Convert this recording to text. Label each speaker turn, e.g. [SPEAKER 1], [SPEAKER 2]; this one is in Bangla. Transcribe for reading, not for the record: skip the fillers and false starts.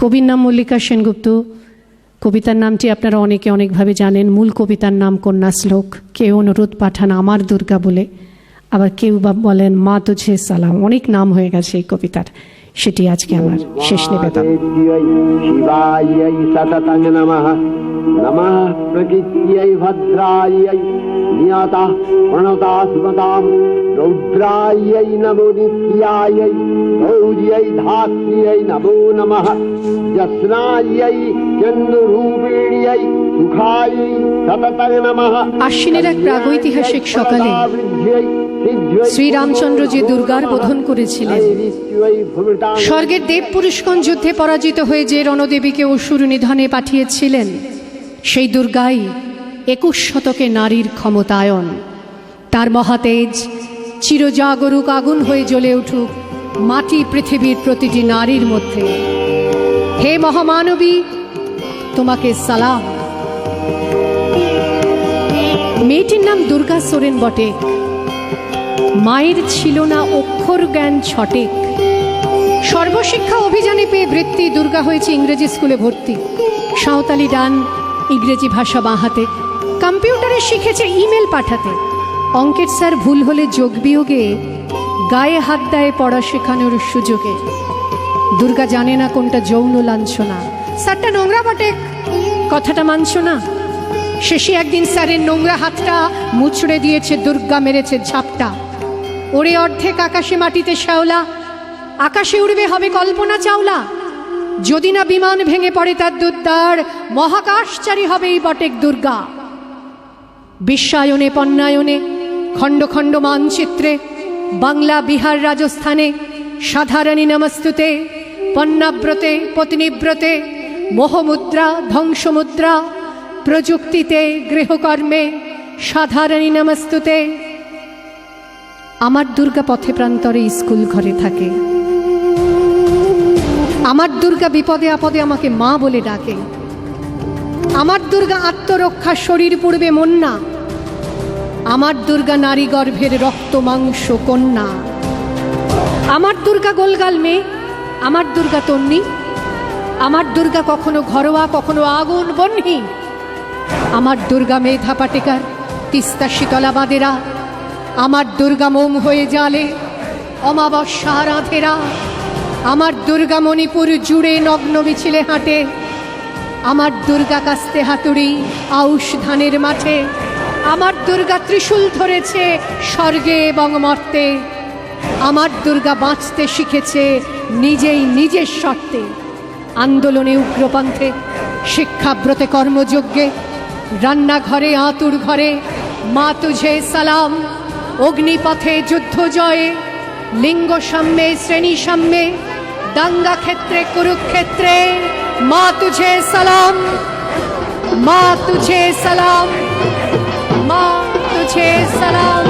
[SPEAKER 1] কবির নাম মল্লিকা সেনগুপ্ত। কবিতার নামটি আপনারা অনেকে অনেকভাবে জানেন। মূল কবিতার নাম কন্যা শ্লোক। কেউ অনুরোধ পাঠান আমার দুর্গা বলে, আবার কেউ বা বলেন মা তুঝে সালাম। অনেক নাম হয়ে গেছে এই কবিতার, সেটি আজকে আমার শেষ নিবেদন।
[SPEAKER 2] শিবায় সততং নমঃ নমঃ প্রকৃত্यै ভদ্রায় নিয়তা প্রণতা স্মতাম রৌদ্রায় নমো নিত্যায় গৌর্यै ধাত্র্यै নমো নমঃ যস্নায় চন্দ্ররূপিণ্यै সুখায় সততং নমঃ।
[SPEAKER 1] আশ্বিনের এক প্রাগৈতিহাসিক সকালে শ্রীরামচন্দ্র যে দুর্গার বোধন করেছিলেন, স্বর্গের দেব পুরুষগণ যুদ্ধে পরাজিত হয়ে যে রণদেবীকে অসুর নিধনে পাঠিয়েছিলেন, সেই দুর্গাই 21 শতকে নারীর ক্ষমতায়ন। তার মহাতেজ চিরজাগরুক আগুন হয়ে জ্বলে উঠুক মাটি পৃথিবীর প্রতিটি নারীর মধ্যে। হে মহামানবী, তোমাকে সালাম। মেয়েটির নাম দুর্গা সোরেন বটে। মায়ের ছিল না অক্ষর জ্ঞান ছটেক। সর্বশিক্ষা অভিযানে পেয়ে বৃত্তি দুর্গা হয়েছে ইংরেজি স্কুলে ভর্তি। সাঁওতালি ডান, ইংরেজি ভাষা বাঁ হাতে। কম্পিউটারে শিখেছে ইমেল পাঠাতে। অঙ্কের স্যার ভুল হলে যোগ বিয়োগে গায়ে হাত দেয় পড়া শেখানোর সুযোগে। দুর্গা জানে না কোনটা যৌন লাঞ্ছনা। স্যারটা নোংরা বটে, কথাটা মানছ না। শেষে একদিন স্যারের নোংরা হাতটা মুচড়ে দিয়েছে দুর্গা, মেরেছে ঝাপটা। ওরে অর্ধেক আকাশে মাটিতে শ্যাওলা, আকাশে উড়বে হবে কল্পনা চাওলা। যদি না বিমান ভেঙে পড়ে তার দুদ্দার, মহাকাশচারী হবে এই বটেক দুর্গা। বিশ্বায়নে পণ্যায়নে খণ্ড খণ্ড মানচিত্রে, বাংলা বিহার রাজস্থানে সাধারণী নমস্তুতে। পণ্যাব্রতে পত্নীব্রতে মোহমুদ্রা ধ্বংসমুদ্রা, প্রযুক্তিতে গৃহকর্মে সাধারণী নমস্তুতে। আমার দুর্গা পথে প্রান্তরে স্কুল ঘরে থাকে। আমার দুর্গা বিপদে আপদে আমাকে মা বলে ডাকে। আমার দুর্গা আত্মরক্ষা শরীর পূর্বে মন না। আমার দুর্গা নারী গর্ভের রক্ত মাংস কন্যা। আমার দুর্গা গোলগাল মেয়ে, আমার দুর্গা তন্নি। আমার দুর্গা কখনো ঘরোয়া কখনো আগুন বহ্নি। আমার দুর্গা মেধা পাটেকার, তিস্তা শীতলা বাঁধেরা। আমার দুর্গা মোম হয়ে জালে অমাবস্যা রাধেরা। আমার দুর্গা মণিপুর জুড়ে নগ্ন মিছিলে হাঁটে। আমার দুর্গা কাস্তে হাতুড়ি আউশ ধানের মাঠে। আমার দুর্গা ত্রিশূল ধরেছে স্বর্গে এবং মর্তে। আমার দুর্গা বাঁচতে শিখেছে নিজেই নিজের শর্তে। আন্দোলনে উগ্রপন্থে, শিক্ষাব্রতে কর্মযজ্ঞে, রান্নাঘরে আতুর ঘরে মা তুঝে সালাম। অগ্নিপথে যুদ্ধ জয়ে, লিঙ্গ সাম্যে শ্রেণী সাম্যে, দাঙ্গা ক্ষেত্রে কুরুক্ষেত্রে মা তুঝে সালাম। মা তুঝে সালাম, মা তুঝে সালাম।